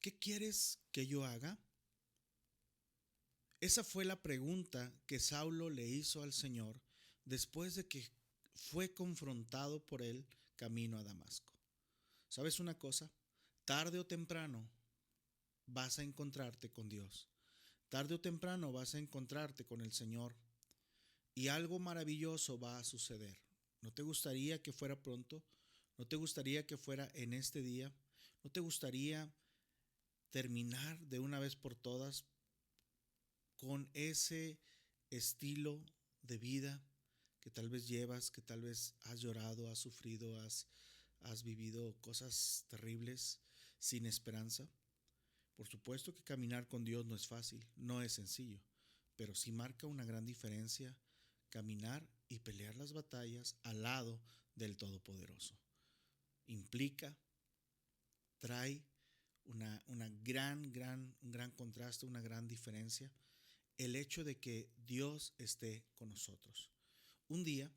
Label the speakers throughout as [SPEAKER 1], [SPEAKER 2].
[SPEAKER 1] ¿qué quieres que yo haga? Esa fue la pregunta que Saulo le hizo al Señor después de que fue confrontado por él camino a Damasco. ¿Sabes una cosa? Tarde o temprano vas a encontrarte con Dios. Tarde o temprano vas a encontrarte con el Señor y algo maravilloso va a suceder. ¿No te gustaría que fuera pronto? ¿No te gustaría que fuera en este día? ¿No te gustaría terminar de una vez por todas con ese estilo de vida que tal vez llevas, que tal vez has llorado, has sufrido, has vivido cosas terribles sin esperanza? Por supuesto que caminar con Dios no es fácil, no es sencillo, pero sí marca una gran diferencia caminar y pelear las batallas al lado del Todopoderoso. Implica, trae un gran contraste, una gran diferencia, el hecho de que Dios esté con nosotros. Un día,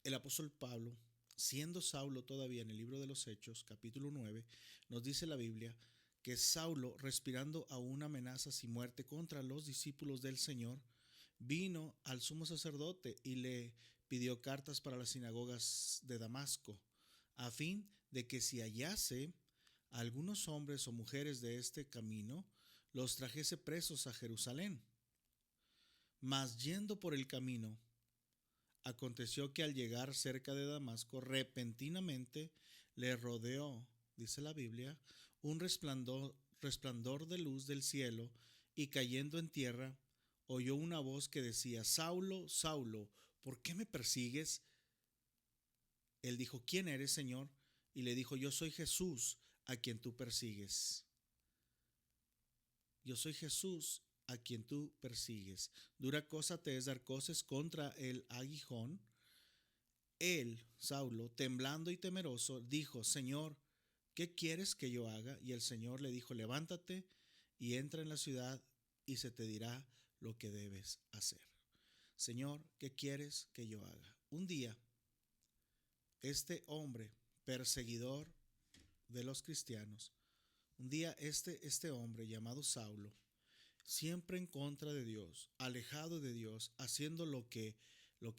[SPEAKER 1] el apóstol Pablo, siendo Saulo todavía en el libro de los Hechos, capítulo 9, nos dice la Biblia que Saulo, respirando aún amenazas y muerte contra los discípulos del Señor, vino al sumo sacerdote y le pidió cartas para las sinagogas de Damasco, a fin de que si hallase a algunos hombres o mujeres de este camino, los trajese presos a Jerusalén. Mas yendo por el camino, aconteció que al llegar cerca de Damasco, repentinamente le rodeó, dice la Biblia, un resplandor de luz del cielo, y cayendo en tierra, oyó una voz que decía: Saulo, Saulo, ¿por qué me persigues? Él dijo: ¿quién eres, Señor? Y le dijo: yo soy Jesús, a quien tú persigues. Yo soy Jesús, a quien tú persigues. Dura cosa te es dar coces contra el aguijón. Él, Saulo, temblando y temeroso, dijo: Señor, ¿qué quieres que yo haga? Y el Señor le dijo: levántate y entra en la ciudad y se te dirá lo que debes hacer. Señor, ¿qué quieres que yo haga? Un día, este hombre, perseguidor de los cristianos, un día este hombre llamado Saulo, siempre en contra de Dios, alejado de Dios, haciendo lo que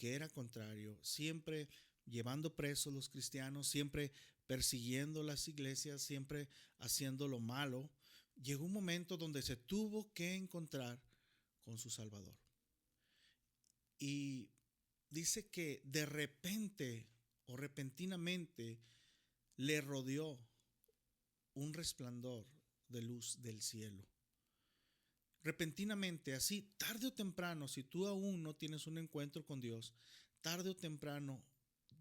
[SPEAKER 1] era contrario, siempre llevando presos los cristianos, siempre persiguiendo las iglesias, siempre haciendo lo malo, llegó un momento donde se tuvo que encontrar con su Salvador. Y dice que de repente o repentinamente le rodeó un resplandor de luz del cielo. Repentinamente, así, tarde o temprano, si tú aún no tienes un encuentro con Dios, tarde o temprano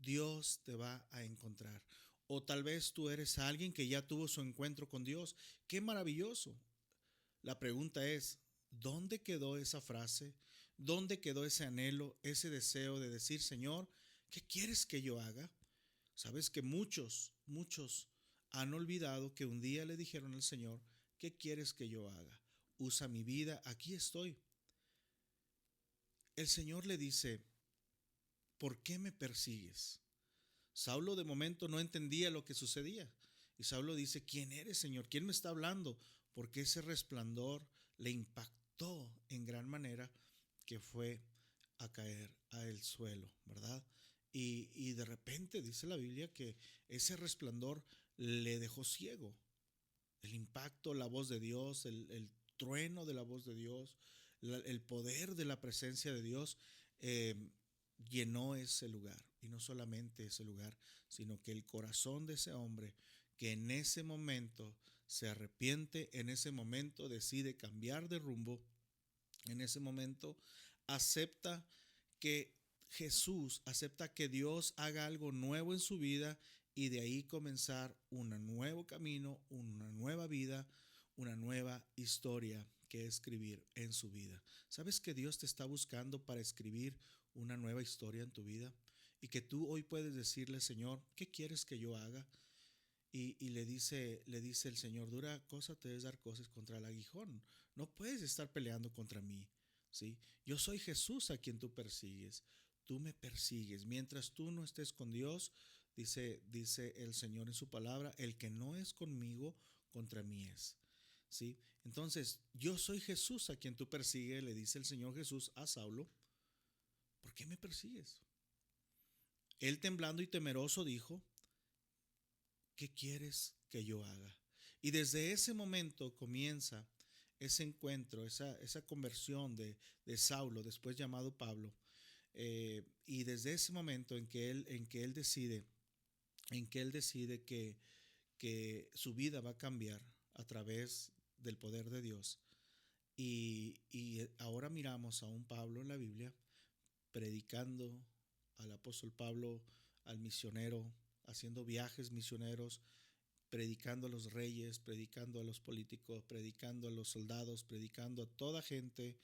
[SPEAKER 1] Dios te va a encontrar. O tal vez tú eres alguien que ya tuvo su encuentro con Dios. ¡Qué maravilloso! La pregunta es: ¿dónde quedó esa frase? ¿Dónde quedó ese anhelo, ese deseo de decir: Señor, ¿qué quieres que yo haga? Sabes que muchos han olvidado que un día le dijeron al Señor: ¿qué quieres que yo haga? Usa mi vida, aquí estoy. El Señor le dice: ¿por qué me persigues? Saulo de momento no entendía lo que sucedía. Y Saulo dice: ¿quién eres, Señor? ¿Quién me está hablando? Porque ese resplandor le impactó en gran manera que fue a caer al suelo, ¿verdad? Y de repente dice la Biblia que ese resplandor le dejó ciego. El impacto, la voz de Dios, el trueno de la voz de Dios, el poder de la presencia de Dios llenó ese lugar. Y no solamente ese lugar, sino que el corazón de ese hombre, que en ese momento se arrepiente, en ese momento decide cambiar de rumbo, en ese momento acepta que acepta que Dios haga algo nuevo en su vida, y de ahí comenzar un nuevo camino, una nueva vida, una nueva historia que escribir en su vida. ¿Sabes que Dios te está buscando para escribir una nueva historia en tu vida? Y que tú hoy puedes decirle: Señor, ¿qué quieres que yo haga? Y le dice el Señor: dura cosa te es dar cosas contra el aguijón. No puedes estar peleando contra mí, ¿sí? Yo soy Jesús a quien tú persigues. Tú me persigues. Mientras tú no estés con Dios, dice el Señor en su palabra: el que no es conmigo, contra mí es. ¿sí? Entonces, yo soy Jesús a quien tú persigues, le dice el Señor Jesús a Saulo. ¿Por qué me persigues? Él temblando y temeroso dijo, ¿qué quieres que yo haga? Y desde ese momento comienza ese encuentro, esa conversión de Saulo, después llamado Pablo. Y desde ese momento en que él decide que su vida va a cambiar a través del poder de Dios. Y ahora miramos a un Pablo en la Biblia predicando, al apóstol Pablo, al misionero, haciendo viajes misioneros, predicando a los reyes, predicando a los políticos, predicando a los soldados, predicando a toda gente,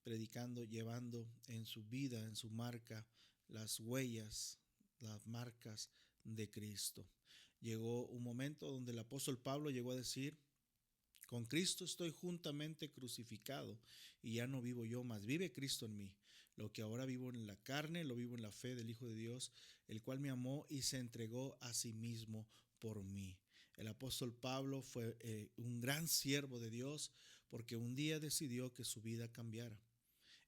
[SPEAKER 1] predicando, llevando en su vida, en su marca, las huellas, las marcas de Cristo. Llegó un momento donde el apóstol Pablo llegó a decir, con Cristo estoy juntamente crucificado y ya no vivo yo, mas vive Cristo en mí. Lo que ahora vivo en la carne, lo vivo en la fe del Hijo de Dios, el cual me amó y se entregó a sí mismo por mí. El apóstol Pablo fue un gran siervo de Dios porque un día decidió que su vida cambiara.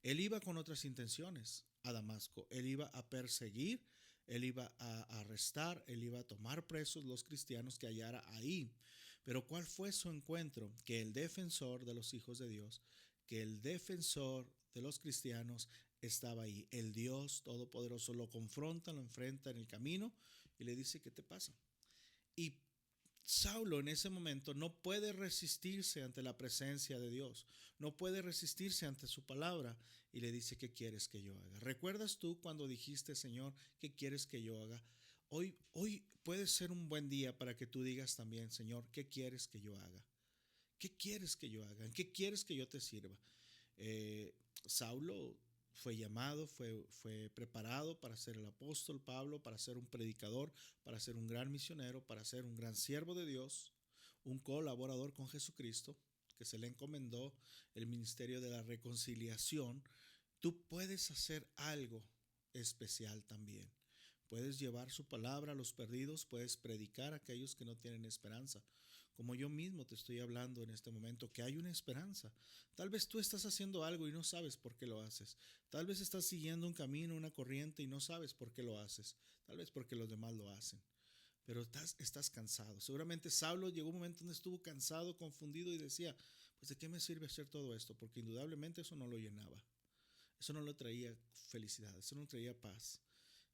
[SPEAKER 1] Él iba con otras intenciones a Damasco. Él iba a perseguir, él iba a arrestar, él iba a tomar presos los cristianos que hallara ahí. Pero ¿cuál fue su encuentro? Que el defensor de los hijos de Dios, que el defensor de los cristianos estaba ahí. El Dios Todopoderoso lo confronta, lo enfrenta en el camino y le dice, ¿qué te pasa? Y Saulo en ese momento no puede resistirse ante la presencia de Dios, no puede resistirse ante su palabra y le dice, ¿qué quieres que yo haga? ¿Recuerdas tú cuando dijiste, Señor, qué quieres que yo haga? Hoy puede ser un buen día para que tú digas también, Señor, ¿qué quieres que yo haga? ¿Qué quieres que yo haga? ¿En qué quieres que yo te sirva? Eh, Saulo fue llamado, fue preparado para ser el apóstol Pablo, para ser un predicador, para ser un gran misionero, para ser un gran siervo de Dios, un colaborador con Jesucristo, que se le encomendó el ministerio de la reconciliación. Tú puedes hacer algo especial también. Puedes llevar su palabra a los perdidos, puedes predicar a aquellos que no tienen esperanza. Como yo mismo te estoy hablando en este momento, que hay una esperanza. Tal vez tú estás haciendo algo y no sabes por qué lo haces. Tal vez estás siguiendo un camino, una corriente y no sabes por qué lo haces. Tal vez porque los demás lo hacen. Pero estás cansado. Seguramente Saulo llegó un momento donde estuvo cansado, confundido y decía, pues ¿de qué me sirve hacer todo esto? Porque indudablemente eso no lo llenaba. Eso no le traía felicidad, eso no le traía paz.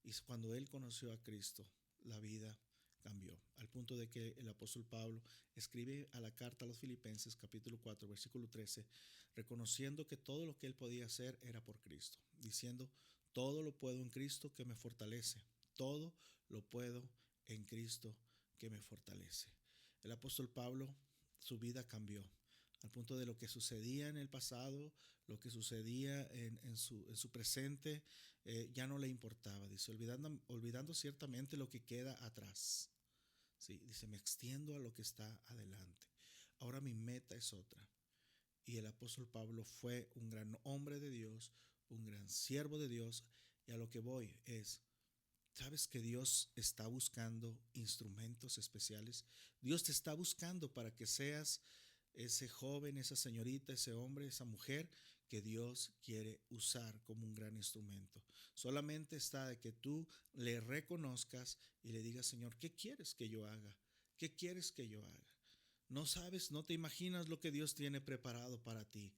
[SPEAKER 1] Y cuando él conoció a Cristo, la vida cambió. Al punto de que el apóstol Pablo escribe a la carta a los Filipenses, capítulo 4, versículo 13, reconociendo que todo lo que él podía hacer era por Cristo, diciendo, todo lo puedo en Cristo que me fortalece. Todo lo puedo en Cristo que me fortalece. El apóstol Pablo, su vida cambió al punto de lo que sucedía en el pasado, lo que sucedía en su presente, ya no le importaba. Dice, olvidando ciertamente lo que queda atrás. Sí, dice, me extiendo a lo que está adelante. Ahora mi meta es otra. Y el apóstol Pablo fue un gran hombre de Dios, un gran siervo de Dios. Y a lo que voy es, ¿sabes que Dios está buscando instrumentos especiales? Dios te está buscando para que seas ese joven, esa señorita, ese hombre, esa mujer que Dios quiere usar como un gran instrumento. Solamente está de que tú le reconozcas y le digas, Señor, ¿qué quieres que yo haga? ¿Qué quieres que yo haga? No sabes, no te imaginas lo que Dios tiene preparado para ti.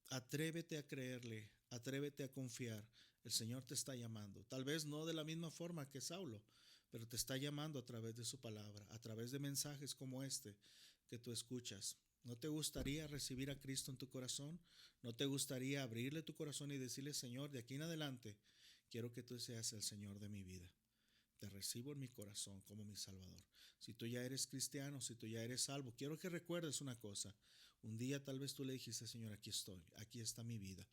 [SPEAKER 1] Atrévete a creerle, atrévete a confiar. El Señor te está llamando. Tal vez no de la misma forma que Saulo, pero te está llamando a través de su palabra, a través de mensajes como este que tú escuchas. ¿No te gustaría recibir a Cristo en tu corazón? ¿No te gustaría abrirle tu corazón y decirle, Señor, de aquí en adelante, quiero que tú seas el Señor de mi vida? Te recibo en mi corazón como mi Salvador. Si tú ya eres cristiano, si tú ya eres salvo, quiero que recuerdes una cosa. Un día tal vez tú le dijiste, Señor, aquí estoy, aquí está mi vida.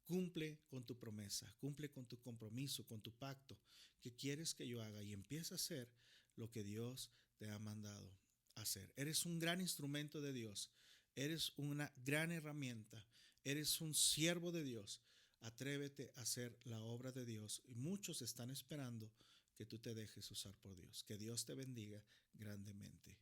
[SPEAKER 1] Cumple con tu promesa, cumple con tu compromiso, con tu pacto. ¿Qué quieres que yo haga? Y empieza a hacer lo que Dios te ha mandado hacer. Eres un gran instrumento de Dios. Eres una gran herramienta. Eres un siervo de Dios. Atrévete a hacer la obra de Dios. Y muchos están esperando que tú te dejes usar por Dios. Que Dios te bendiga grandemente.